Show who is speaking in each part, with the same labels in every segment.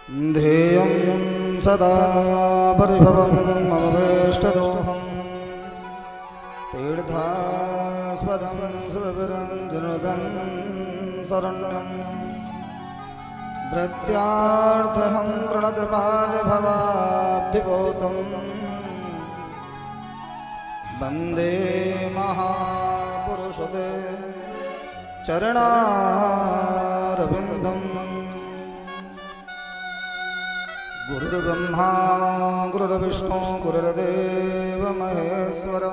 Speaker 1: ध्येयं सदा परिभवम् अवेष्टदोहम् तीर्थास्पदं सुरविरञ्जनुतं शरण्यं प्रत्यार्थहं प्रणतपालभवाब्धिपोतं वन्दे महापुरुषते चरणारविन्दम्। गुरुर्ब्रह्मा गुरुर्विष्णु गुरुर्देव महेश्वर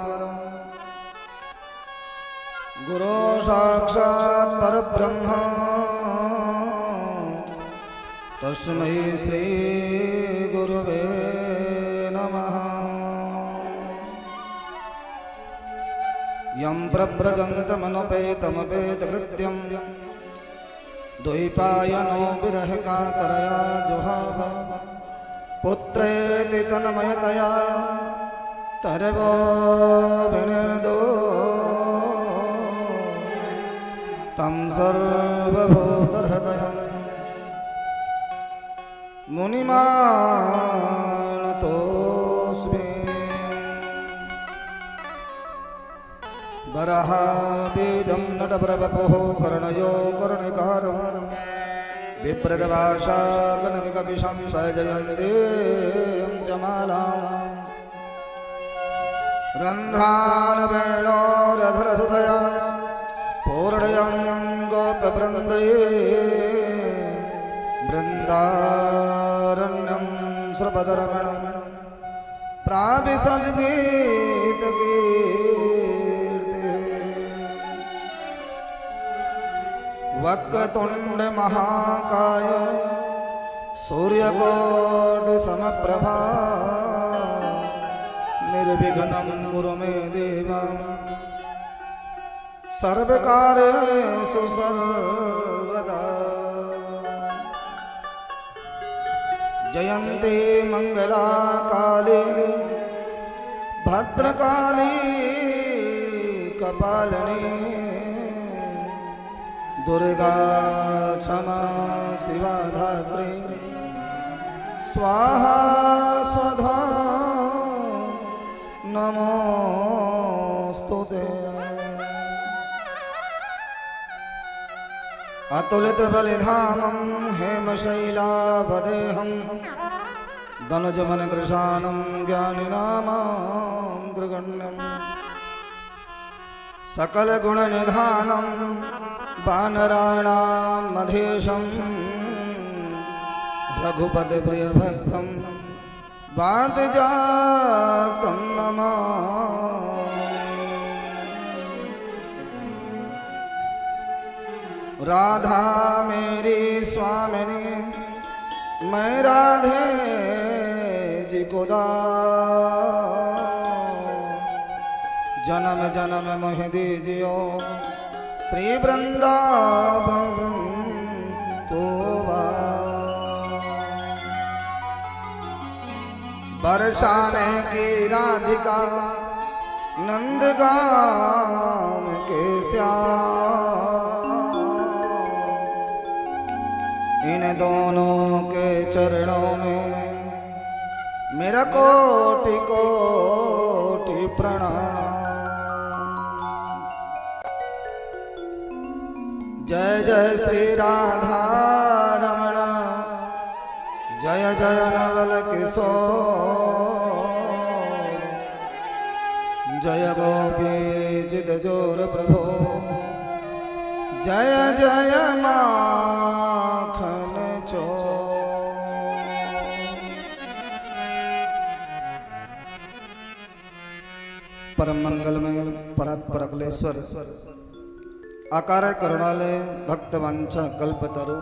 Speaker 1: गुरो साक्षात् परब्रह्म तस्मै श्री गुरुवे नमः। यं प्रव्रजन्तमनुपेतमपेतकृत्यं द्वैपायनो विरहकातरया जुहाव पुत्रेति तन्मयतया तरवो विनेदो तं सर्वभूतहृदयं मुनिमानतोऽस्मि। वराहबीजं नटप्रवपुः कर्णयो कर्णिकारं विप्रदभाषा कनककपिशं वैजयन्तीं च मालाम् रन्ध्रानवेणोरधरसुधया पूर्णयं गोपवृन्दये बृन्दारण्यं श्रपदरमणं वक्रतुंड महाकाय सूर्यकोटि समप्रभा निर्विघ्नं कुरु मे देव सर्वकार्येषु सर्वदा। जयन्ती मंगला काली भद्रकाली कपालिनी दुर्गा क्षमा शिवा धात्री स्वाहा स्वधा नमोस्तुते। अतुलित बलिधामं हेमशैलावदेहं धनुजमन कृशानं ज्ञानिनामाग्रगण्यं सकल गुण निधानं वानराणां मधेशं रघुपति प्रिय भक्तं वातजातं नमामि। राधा मेरी स्वामिनी मैं राधे जी को जन्म जन्म मोह दीजियो श्री वृंदावन को बरसाने की राधिका नंदगाम के श्याम इन दोनों के चरणों में मेरा कोटि कोटि प्रणाम। जय जय श्री राधा रमण जय जय नवल किशोर जय गोपी जिद जोर प्रभो जय जय माखन चोर। परम मंगलमय परात्पर अखिलेश्वर आकार करुणालय भक्तवांछा कल्पतरु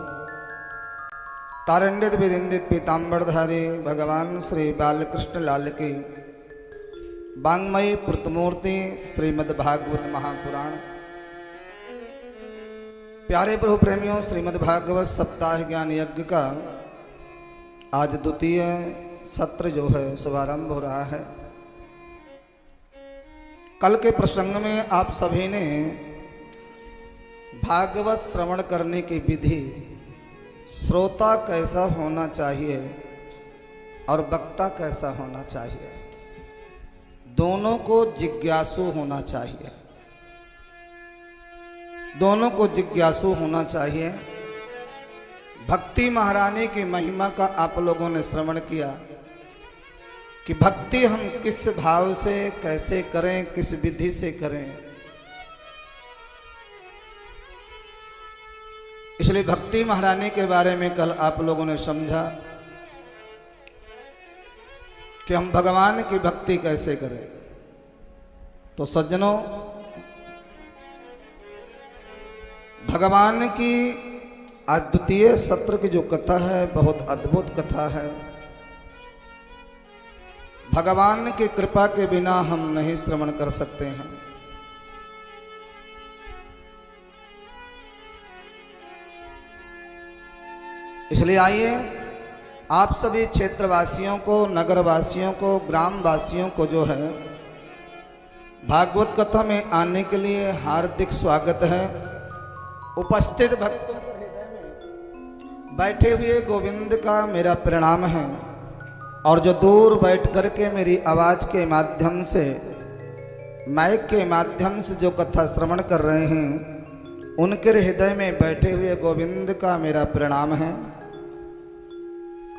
Speaker 1: तारण्यत विदिंदित पीतांबरधारी भगवान श्री बालकृष्ण लाल की वांग्मयी पूर्तमूर्ति श्रीमद् भागवत महापुराण। प्यारे प्रभु प्रेमियों, श्रीमद् भागवत सप्ताह ज्ञान यज्ञ का आज द्वितीय सत्र जो है शुभारंभ हो रहा है। कल के प्रसंग में आप सभी ने भागवत श्रवण करने की विधि श्रोता कैसा होना चाहिए और वक्ता कैसा होना चाहिए, दोनों को जिज्ञासु होना चाहिए। दोनों को जिज्ञासु होना चाहिए। भक्ति महारानी की महिमा का आप लोगों ने श्रवण किया कि भक्ति हम किस भाव से कैसे करें, किस विधि से करें। इसलिए भक्ति महारानी के बारे में कल आप लोगों ने समझा कि हम भगवान की भक्ति कैसे करें। तो सज्जनों, भगवान की आज द्वितीय सत्र की जो कथा है बहुत अद्भुत कथा है। भगवान की कृपा के बिना हम नहीं श्रवण कर सकते हैं। इसलिए आइए आप सभी क्षेत्रवासियों को, नगरवासियों को, ग्रामवासियों को जो है भागवत कथा में आने के लिए हार्दिक स्वागत है। उपस्थित भक्तों के हृदय में बैठे हुए गोविंद का मेरा प्रणाम है, और जो दूर बैठ करके मेरी आवाज के माध्यम से, माइक के माध्यम से जो कथा श्रवण कर रहे हैं, उनके हृदय में बैठे हुए गोविंद का मेरा प्रणाम है।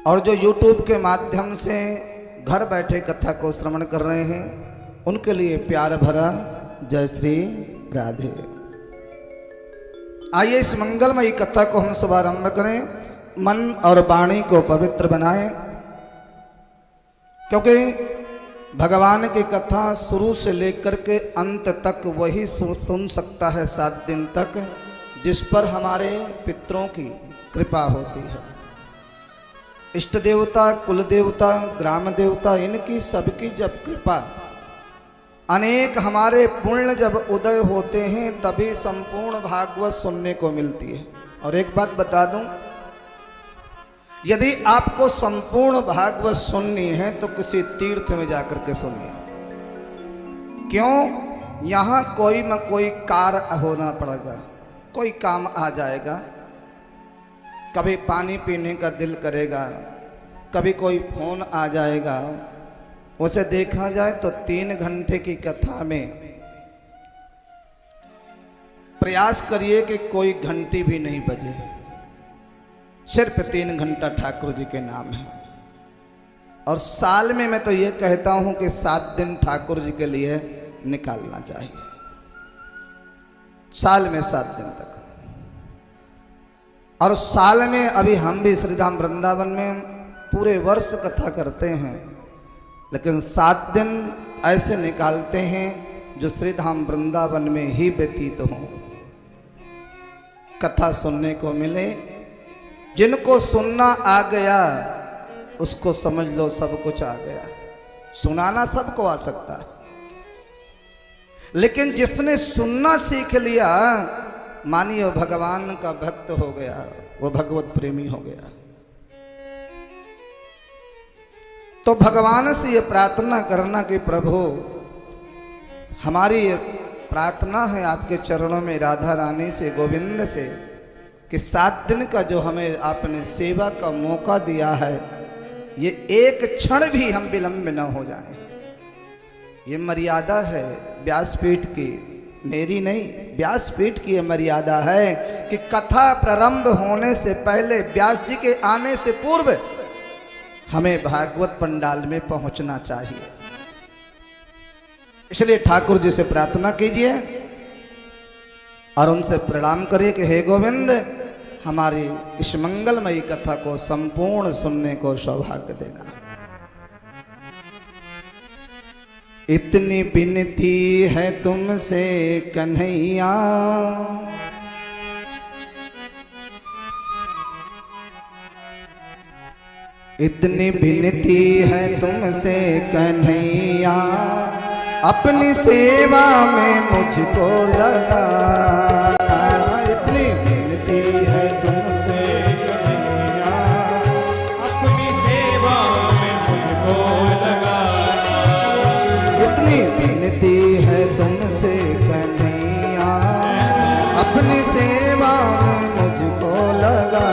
Speaker 1: और जो YouTube के माध्यम से घर बैठे कथा को श्रवण कर रहे हैं, उनके लिए प्यार भरा जय श्री राधे। आइए इस मंगलमयी कथा को हम शुभारंभ करें, मन और वाणी को पवित्र बनाएं, क्योंकि भगवान की कथा शुरू से लेकर के अंत तक वही सुन सकता है 7 दिन तक जिस पर हमारे पितरों की कृपा होती है। इष्ट देवता, कुल देवता, ग्राम देवता, इनकी सबकी जब कृपा, अनेक हमारे पुण्य जब उदय होते हैं, तभी संपूर्ण भागवत सुनने को मिलती है। और एक बात बता दूं, यदि आपको संपूर्ण भागवत सुननी है तो किसी तीर्थ में जाकर के सुनिए। क्यों? यहां कोई न कोई कार्य होना पड़ेगा, कोई काम आ जाएगा। कभी पानी पीने का दिल करेगा, कभी कोई फोन आ जाएगा। उसे देखा जाए तो 3 घंटे की कथा में प्रयास करिए कि कोई घंटी भी नहीं बजे। सिर्फ 3 घंटा ठाकुर जी के नाम है। और साल में मैं तो ये कहता हूं कि 7 दिन ठाकुर जी के लिए निकालना चाहिए, साल में 7 दिन तक। और साल में अभी हम भी श्रीधाम वृंदावन में पूरे वर्ष कथा करते हैं, लेकिन 7 दिन ऐसे निकालते हैं जो श्रीधाम वृंदावन में ही व्यतीत हो, कथा सुनने को मिले। जिनको सुनना आ गया उसको समझ लो सब कुछ आ गया। सुनाना सबको आ सकता है, लेकिन जिसने सुनना सीख लिया, मानिए भगवान का भक्त हो गया, वो भगवत प्रेमी हो गया। तो भगवान से ये प्रार्थना करना कि प्रभु, हमारी ये प्रार्थना है आपके चरणों में, राधा रानी से, गोविंद से, कि 7 दिन का जो हमें आपने सेवा का मौका दिया है, ये एक क्षण भी हम विलंब न हो जाएं। ये मर्यादा है व्यासपीठ की, मेरी नहीं, व्यासपीठ की ये मर्यादा है कि कथा प्रारंभ होने से पहले, व्यास जी के आने से पूर्व हमें भागवत पंडाल में पहुंचना चाहिए। इसलिए ठाकुर जी से प्रार्थना कीजिए और उनसे प्रणाम करिए कि हे गोविंद, हमारी इस मंगलमयी कथा को संपूर्ण सुनने को सौभाग्य देना। इतनी विनती है तुमसे कन्हैया, इतनी विनती है तुमसे कन्हैया, अपनी सेवा में मुझको लगा। इतनी विनती है तुमसे कन्हैया,
Speaker 2: अपनी सेवा में मुझको लगा।
Speaker 1: इतनी विनती है तुमसे कन्हैया, अपनी सेवा में मुझको लगा।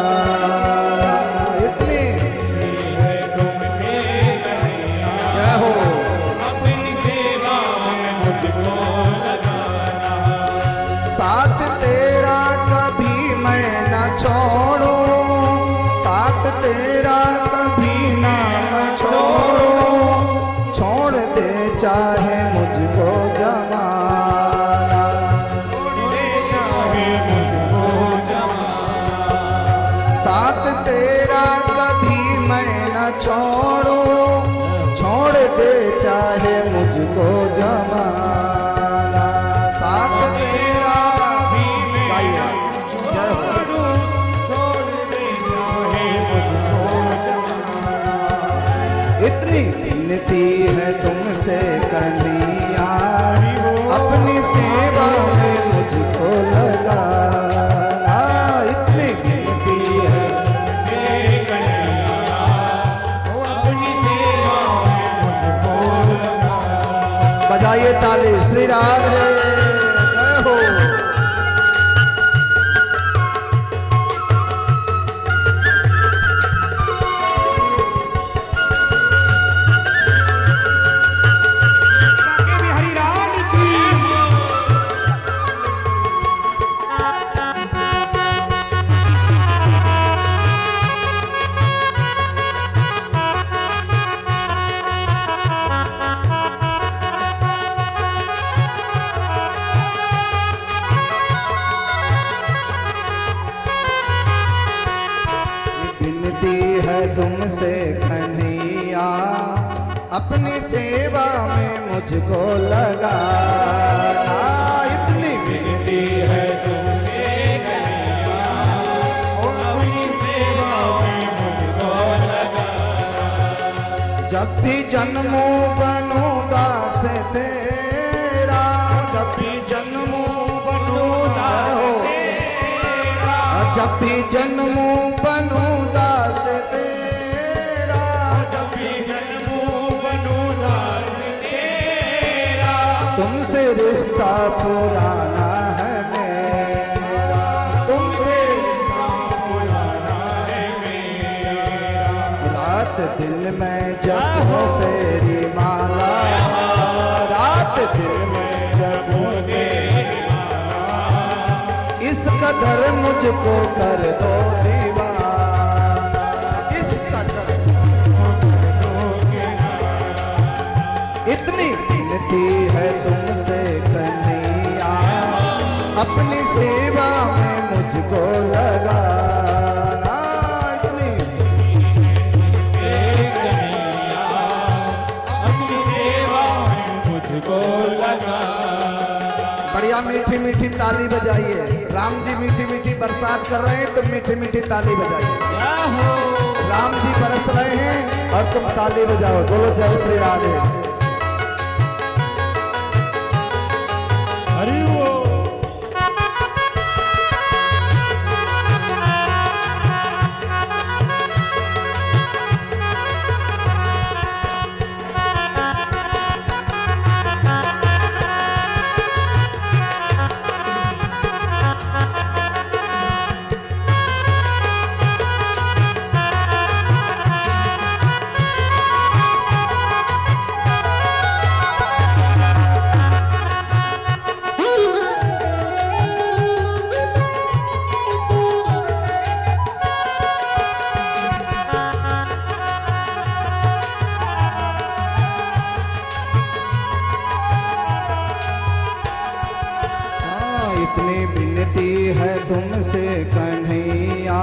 Speaker 1: तेरा कभी नाम छोड़ो, छोड़ दे चाहे मुझको जमाना, साथ तेरा कभी मैं न छोड़ो, छोड़ दे चाहे मुझको जमाना, साथ तेरा गाइए जय हो। इतनी विनती है तुमसे कन्हैया, अपनी सेवा में मुझको लगाना, इतनी विनती है बजाइए ताली, श्री राधे जय हो। विनती है तुमसे कन्हैया, अपनी सेवा में मुझको लगाना, इतनी विनती है तुमसे कन्हैया, अपनी सेवा में मुझको लगाना, जब भी जन्मों बनूं दास तेरा, जब भी जन्मों बनूं दास तेरा, जब भी जन्मों बनूं दास तेरा, जब भी जन्मों बनूं दास तेरा, तुमसे रिश्ता पुराना है मेरा, तुमसे रिश्ता पुराना है मेरा, रात दिन में जपो तेरी माला, रात दिन में जपो तेरी माला, इस कदर मुझको कर दो दीवाना, इस कदर इतनी विनती है तुमसे कन्हैया, अपनी सेवा में मुझको लगाना, इतनी
Speaker 2: अपनी सेवा में मुझको लगा।
Speaker 1: बढ़िया मीठी मीठी ताली बजाइए। राम जी मीठी मीठी बरसात कर रहे हैं, तुम मीठी मीठी ताली बजाइए। राम जी बरस रहे हैं और तुम ताली बजाओ, बोलो जय श्री राधे।
Speaker 2: हरि वो
Speaker 1: इतनी विनती है तुमसे कन्हैया,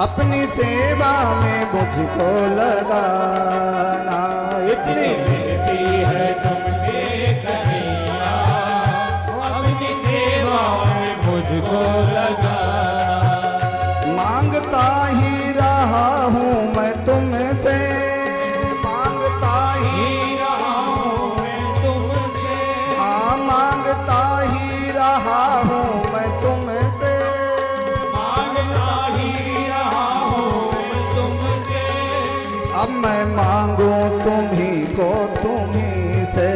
Speaker 1: अपनी सेवा में मुझको लगाना, इतनी विनती है तुमसे
Speaker 2: कन्हैया, अपनी सेवा में मुझको लगाना,
Speaker 1: मांगता ही रहा हूँ मैं तुमसे, मांगता ही
Speaker 2: रहा हूँ मैं तुमसे,
Speaker 1: हाँ मांगता ही रहा हूँ मैं तुमसे,
Speaker 2: मांगता ही रहा हूँ मैं तुमसे,
Speaker 1: अब मैं मांगू तुम्ही को तुम्ही से,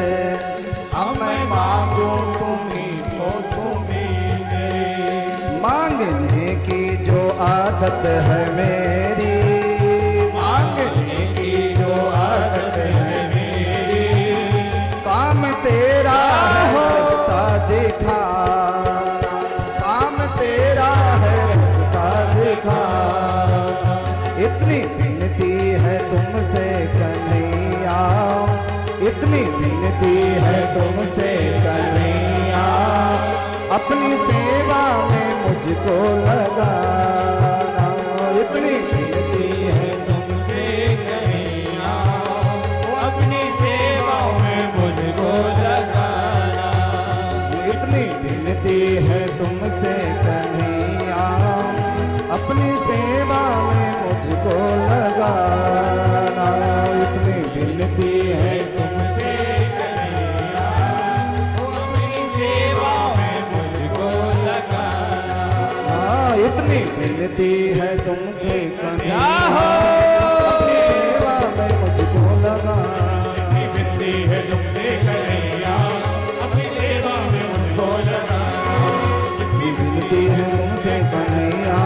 Speaker 1: अब मैं मांगू तुम्ही को तुम्ही से, मांगने की जो आदत है मेरी, मांगने की जो आदत है मेरी, काम तेरा है रास्ता दिखाना, काम तेरा है रास्ता दिखाना, इतनी इतनी विनती है तुमसे कन्हैया, इतनी विनती है तुमसे कन्हैया, अपनी सेवा में मुझको लगाना। इतनी विनती है
Speaker 2: तुमसे कन्हैया, अपनी सेवा में मुझको लगाना।
Speaker 1: इतनी विनती है तुमसे कन्हैया, अपनी सेवा में मुझको लगाना। इतनी विनती है
Speaker 2: तुमसे कन्हैया, अपनी सेवा में मुझको लगाना।
Speaker 1: इतनी विनती है तुमसे कन्हैया, अपनी सेवा में मुझको लगाना।
Speaker 2: विनती है तुमसे कन्हैया, अपनी सेवा में मुझको लगाना।
Speaker 1: विनती है तुमसे कन्हैया,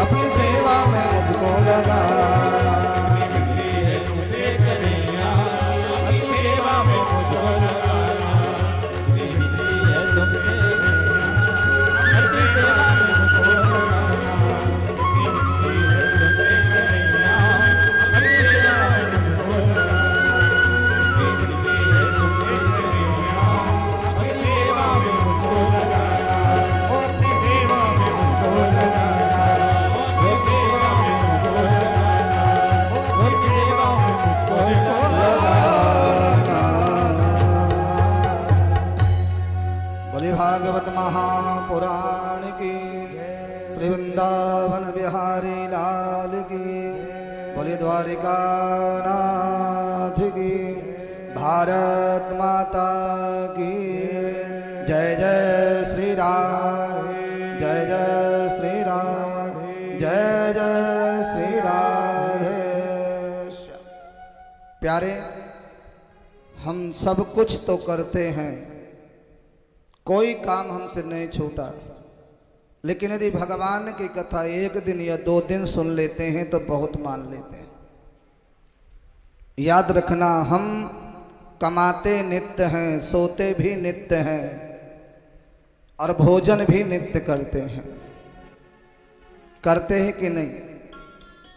Speaker 1: अपनी सेवा में मुझको लगाना।
Speaker 2: विनती है तुमसे कन्हैया, अपनी सेवा में मुझको लगाना। विनती है तुमसे अपनी सेवा में मुझको लगाना। विनती है तुमसे कन्हैया, अपनी सेवा में मुझको लगाना। विनती है तुमसे कन्हैया, अपनी सेवा में मुझको लगाना। अपनी सेवा में मुझको लगाना। अपनी सेवा में मुझको लगाना। अपनी सेवा में मुझको लगाना।
Speaker 1: बोले भागवत महापुराण की, श्री वृंदावन बिहारी लाल की, बोले द्वारिकानाथ की, भारत माता की जय। जय श्री राम, जय जय श्री राम, जय जय श्री राधे श्याम। प्यारे, हम सब कुछ तो करते हैं, कोई काम हमसे नहीं छूटा, लेकिन यदि भगवान की कथा एक दिन या 2 दिन सुन लेते हैं तो बहुत मान लेते हैं। याद रखना, हम कमाते नित्य हैं, सोते भी नित्य हैं और भोजन भी नित्य करते हैं। करते हैं कि नहीं?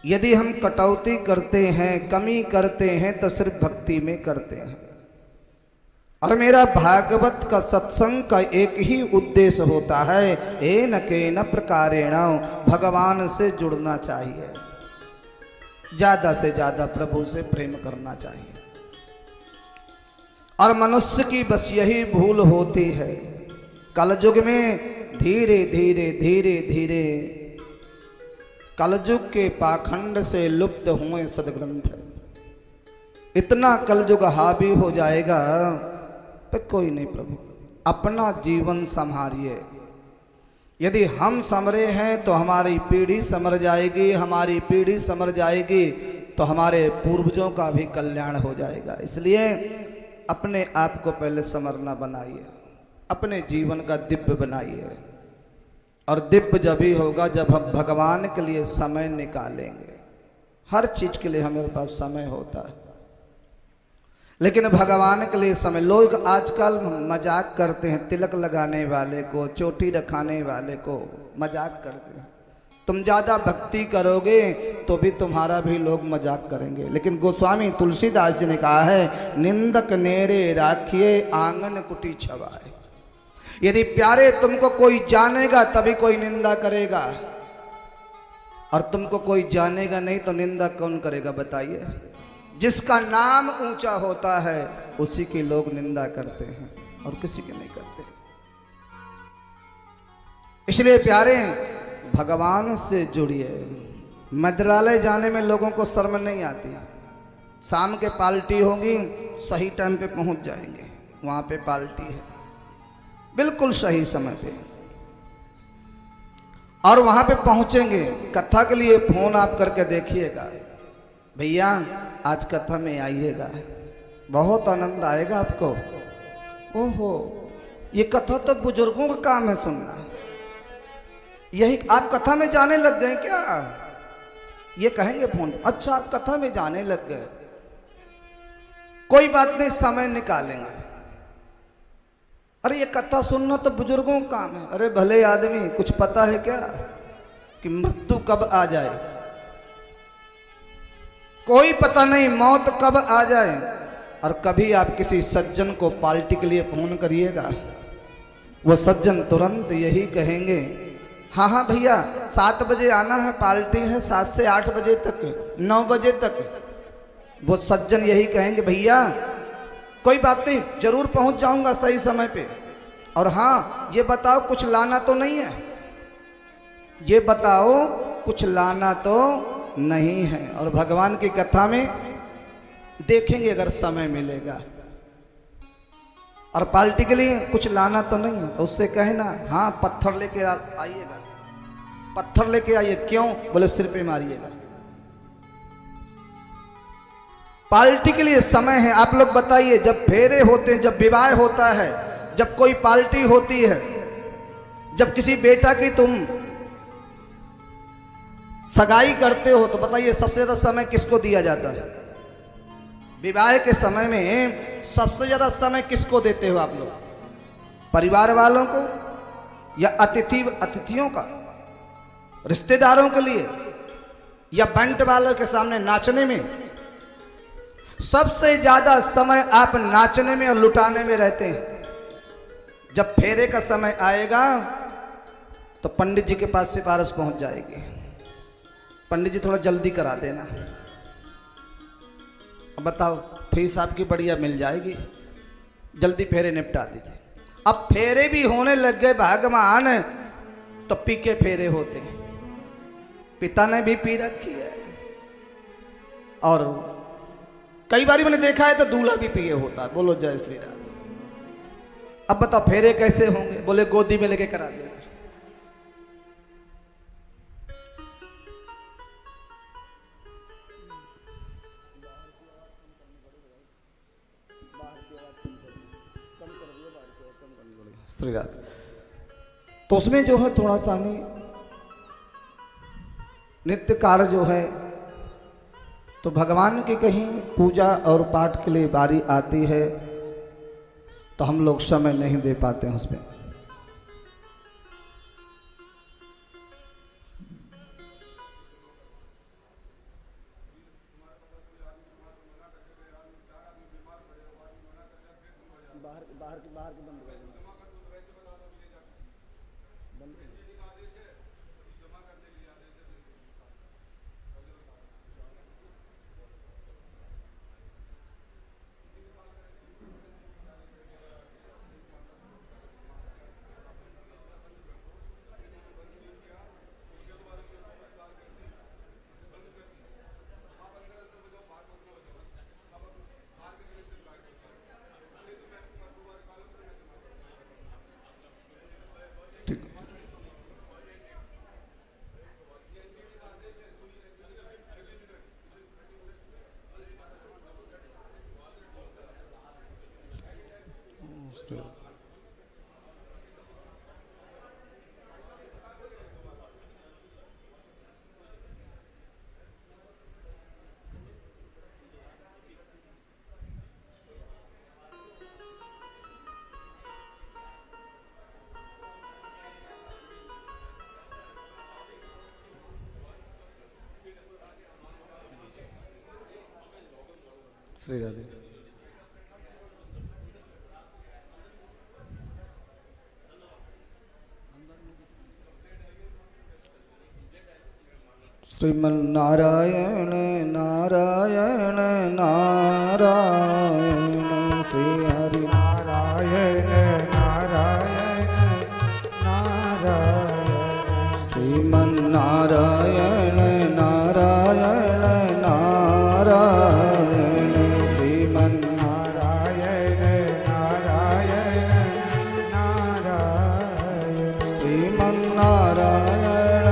Speaker 1: यदि हम कटौती करते हैं, कमी करते हैं तो सिर्फ भक्ति में करते हैं। और मेरा भागवत का सत्संग का एक ही उद्देश्य होता है, एन केन प्रकारेण भगवान से जुड़ना चाहिए, ज्यादा से ज्यादा प्रभु से प्रेम करना चाहिए। और मनुष्य की बस यही भूल होती है, कलयुग में धीरे धीरे धीरे धीरे कलयुग के पाखंड से लुप्त हुए सदग्रंथ। इतना कलयुग हावी हो जाएगा तो कोई नहीं प्रभु, अपना जीवन संभालिए। यदि हम समरे हैं तो हमारी पीढ़ी समर जाएगी, हमारी पीढ़ी समर जाएगी तो हमारे पूर्वजों का भी कल्याण हो जाएगा। इसलिए अपने आप को पहले समरना बनाइए, अपने जीवन का दिव्य बनाइए। और दिव्य जब ही होगा जब हम भगवान के लिए समय निकालेंगे। हर चीज के लिए हमारे पास समय होता है, लेकिन भगवान के लिए समय। लोग आजकल मजाक करते हैं, तिलक लगाने वाले को, चोटी रखाने वाले को मजाक करते हैं। तुम ज्यादा भक्ति करोगे तो भी तुम्हारा भी लोग मजाक करेंगे। लेकिन गोस्वामी तुलसीदास जी ने कहा है, निंदक नेरे राखिए आंगन कुटी छवाए। यदि प्यारे तुमको कोई जानेगा तभी कोई निंदा करेगा, और तुमको कोई जानेगा नहीं तो निंदा कौन करेगा बताइए? जिसका नाम ऊंचा होता है उसी की लोग निंदा करते हैं और किसी की नहीं करते। इसलिए प्यारे, भगवान से जुड़िए। मंदिरालय जाने में लोगों को शर्म नहीं आती। शाम के पार्टी होगी, सही टाइम पे पहुंच जाएंगे, वहां पे पार्टी है, बिल्कुल सही समय पे, और वहां पे पहुंचेंगे। कथा के लिए फोन आप करके देखिएगा, भैया आज कथा में आइएगा, बहुत आनंद आएगा आपको। ओहो, ये कथा तो बुजुर्गों का काम है सुनना। यही आप कथा में जाने लग गए क्या? ये कहेंगे फोन, अच्छा आप कथा में जाने लग गए, कोई बात नहीं, समय निकालेंगे। अरे ये कथा सुनना तो बुजुर्गों का काम है। अरे भले आदमी, कुछ पता है क्या कि मृत्यु कब आ जाए? कोई पता नहीं मौत कब आ जाए। और कभी आप किसी सज्जन को पार्टी के लिए फोन करिएगा, वो सज्जन तुरंत यही कहेंगे, हाँ हाँ भैया 7 बजे आना है, पार्टी है 7 से 8 बजे तक, 9 बजे तक। वो सज्जन यही कहेंगे, भैया कोई बात नहीं, जरूर पहुंच जाऊंगा सही समय पे। और हाँ ये बताओ कुछ लाना तो नहीं है, ये बताओ कुछ लाना तो नहीं है। और भगवान की कथा में देखेंगे अगर समय मिलेगा। और पार्टी के लिए कुछ लाना तो नहीं है तो उससे कहना, हाँ पत्थर लेके आइएगा, पत्थर लेके आइए। क्यों? बोले सिर पे मारिएगा। पार्टी के लिए समय है। आप लोग बताइए, जब फेरे होते हैं, जब विवाह होता है, जब कोई पार्टी होती है, जब किसी बेटा की तुम सगाई करते हो, तो बताइए सबसे ज्यादा समय किसको दिया जाता है? विवाह के समय में सबसे ज्यादा समय किसको देते हो आप लोग? परिवार वालों को या अतिथियों का, रिश्तेदारों के लिए, या बंट वालों के सामने नाचने में? सबसे ज्यादा समय आप नाचने में और लुटाने में रहते हैं। जब फेरे का समय आएगा तो पंडित जी के पास सिफारिश पहुंच जाएगी, पंडित जी थोड़ा जल्दी करा देना। अब बताओ फीस आपकी बढ़िया मिल जाएगी, जल्दी फेरे निपटा दीजिए। अब फेरे भी होने लग गए भगवान, तो पी के फेरे होते हैं। पिता ने भी पी रखी है, और कई बार मैंने देखा है तो दूल्हा भी पिए होता है। बोलो जय श्री राम। अब बताओ फेरे कैसे होंगे? बोले गोदी में लेके करा देना। श्री राम। तो उसमें जो है थोड़ा सा नहीं, नित्य कार्य जो है, तो भगवान की कहीं पूजा और पाठ के लिए बारी आती है तो हम लोग समय नहीं दे पाते हैं उसमें। बाहर की बंद कर देना। श्री राधे। श्रीमन्नारायण नारायण नारायण, श्री हरि नारायण नारायण नारायण, श्रीमन्नारायण नारायण नारायण, श्रीमन्नारायण नारायण नारायण, श्रीमन्नारायण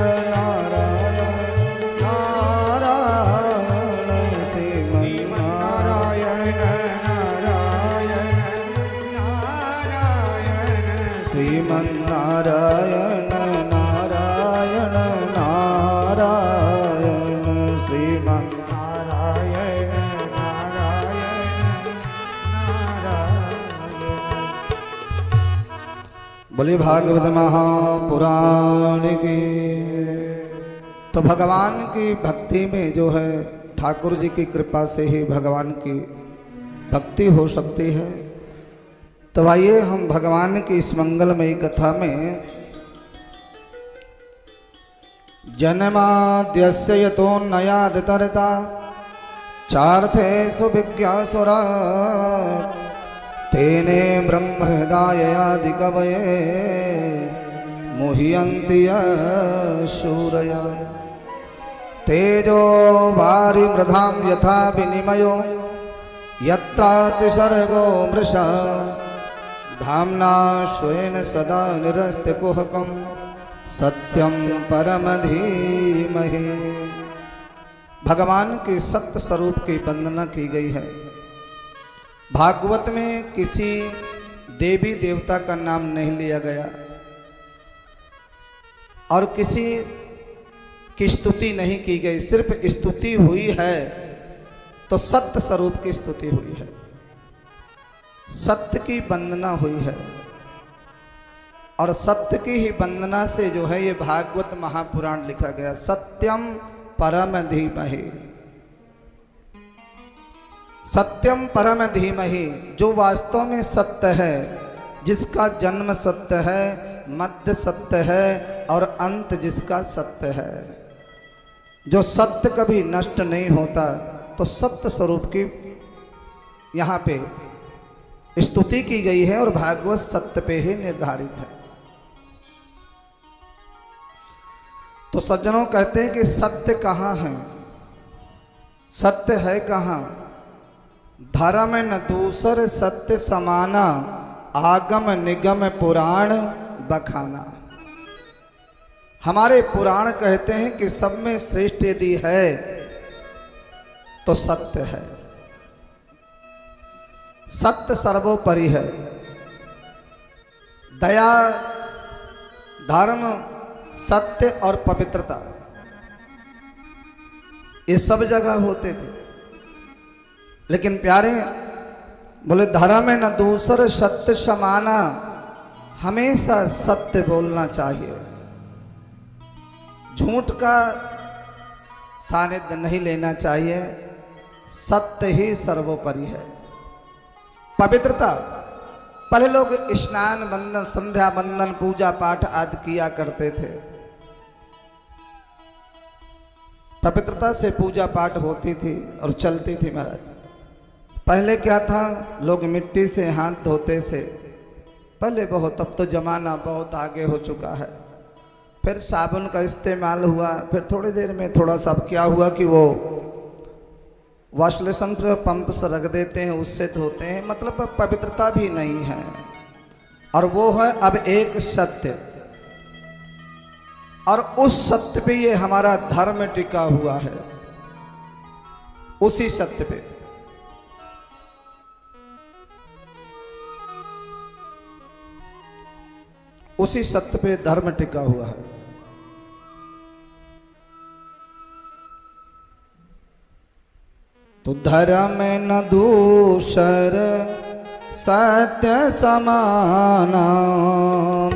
Speaker 1: नारायण नारायण नारायण, श्रीमन नारायण नारायण नारायण। बोले भागवत महापुराण की। तो भगवान की भक्ति में जो है ठाकुर जी की कृपा से ही भगवान की भक्ति हो सकती है। तो आइए हम भगवान की इस मंगलमयी कथा में जन्माद्यस्य यतोन्नयादितरता चार्थेषु विज्ञासुरा तेने ब्रह्महृदाययादिकवये मुह्यन्ति शूरया तेजो वारिमृधां यथा विनिमयो यत्रातिसर्गो मृषा धाम्ना स्वेन सदा निरस्तकुहकं सत्यं परम धीमहि। भगवान के सत्य स्वरूप की वंदना की गई है। भागवत में किसी देवी देवता का नाम नहीं लिया गया और किसी की स्तुति नहीं की गई, सिर्फ स्तुति हुई है तो सत्य स्वरूप की स्तुति हुई है, सत्य की वंदना हुई है। और सत्य की ही वंदना से जो है ये भागवत महापुराण लिखा गया। सत्यम परम धीमहि, सत्यम परम धीमहि, जो वास्तव में सत्य है, जिसका जन्म सत्य है, मध्य सत्य है और अंत जिसका सत्य है, जो सत्य कभी नष्ट नहीं होता, तो सत्य स्वरूप की यहाँ पे स्तुति की गई है और भागवत सत्य पे ही निर्धारित है। तो सज्जनों कहते हैं कि सत्य कहाँ है, सत्य है कहाँ? धर्म न दूसर सत्य समाना, आगम निगम पुराण बखाना। हमारे पुराण कहते हैं कि सब में श्रेष्ठ यदि है तो सत्य है, सत्य सर्वोपरि है। दया, धर्म, सत्य और पवित्रता ये सब जगह होते थे, लेकिन प्यारे बोले धर्म न दूसर सत्य समाना, हमेशा सत्य बोलना चाहिए, झूठ का सानिध्य नहीं लेना चाहिए, सत्य ही सर्वोपरि है। पवित्रता, पहले लोग स्नान बंदन, संध्या बंदन, पूजा पाठ आदि किया करते थे, पवित्रता से पूजा पाठ होती थी और चलती थी। महाराज पहले क्या था, लोग मिट्टी से हाथ धोते से, पहले बहुत, अब तो जमाना बहुत आगे हो चुका है। फिर साबुन का इस्तेमाल हुआ, फिर थोड़ी देर में थोड़ा सा क्या हुआ कि वो वॉशलेशन पर पंप से रख देते हैं, उससे धोते हैं, मतलब अब पवित्रता भी नहीं है। और वो है अब एक सत्य, और उस सत्य पे ये हमारा धर्म टिका हुआ है, उसी सत्य पे। उसी सत्य पे धर्म टिका हुआ है। तो धर्म न दूसर सत्य समाना,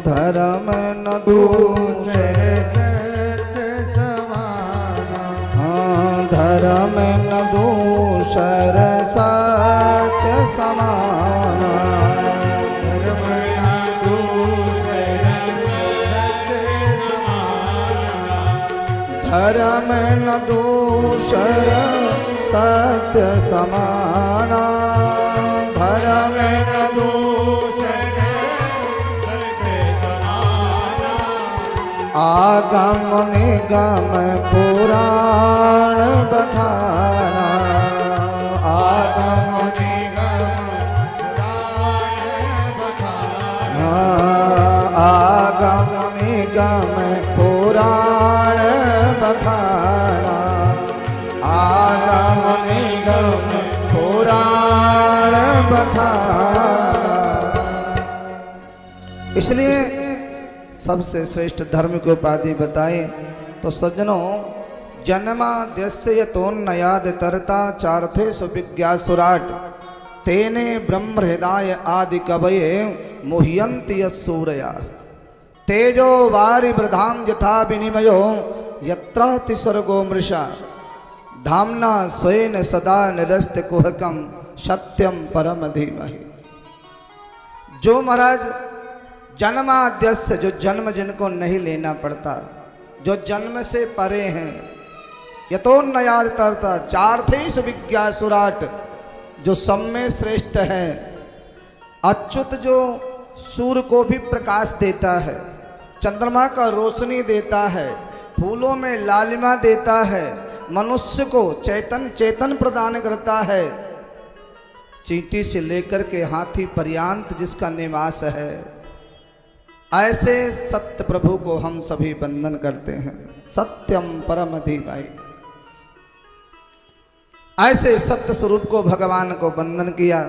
Speaker 1: धर्म न दूसर सत्य समाना, हाँ धर्म न दूसर सत्य समाना,
Speaker 2: धर्म न दूसर सत्य समाना,
Speaker 1: धर्म न दूसर सत्य समाना, धर्म न दूसर
Speaker 2: सत्य समाना,
Speaker 1: आगम निगम पुराण बखाना, आगम
Speaker 2: निगम पुराण बखाना,
Speaker 1: आगम निगम पुराण बखाना, आगम निगम पुराण बखाना। इसलिए सबसे श्रेष्ठ धर्म की उपाधि बताए तो सज्जनों, जन्माद्यस्य यतोन्नयादितरता चार्थेषु विज्ञासुराट तेने ब्रह्म हृदय आदि कवये मुह्यन्ति सूरया तेजो वारि वृधाम यथा विनिमयो यत्राति स्वर्गो मृषा धामना स्वयं सदा निरस्त कुहकम सत्यम परम धीमहि। जो महाराज जन्माद्यस्य, जो जन्म जिनको नहीं लेना पड़ता, जो जन्म से परे हैं, यतोन्नयाद तरता चार्थेषु विज्ञासुराट, जो सब में श्रेष्ठ है, अच्युत जो सूर्य को भी प्रकाश देता है, चंद्रमा का रोशनी देता है, फूलों में लालिमा देता है, मनुष्य को चेतन प्रदान करता है, चींटी से लेकर के हाथी पर्यंत जिसका निवास है, ऐसे सत्य प्रभु को हम सभी वंदन करते हैं। सत्यम परम धीमहि। ऐसे सत्य स्वरूप को भगवान को वंदन किया।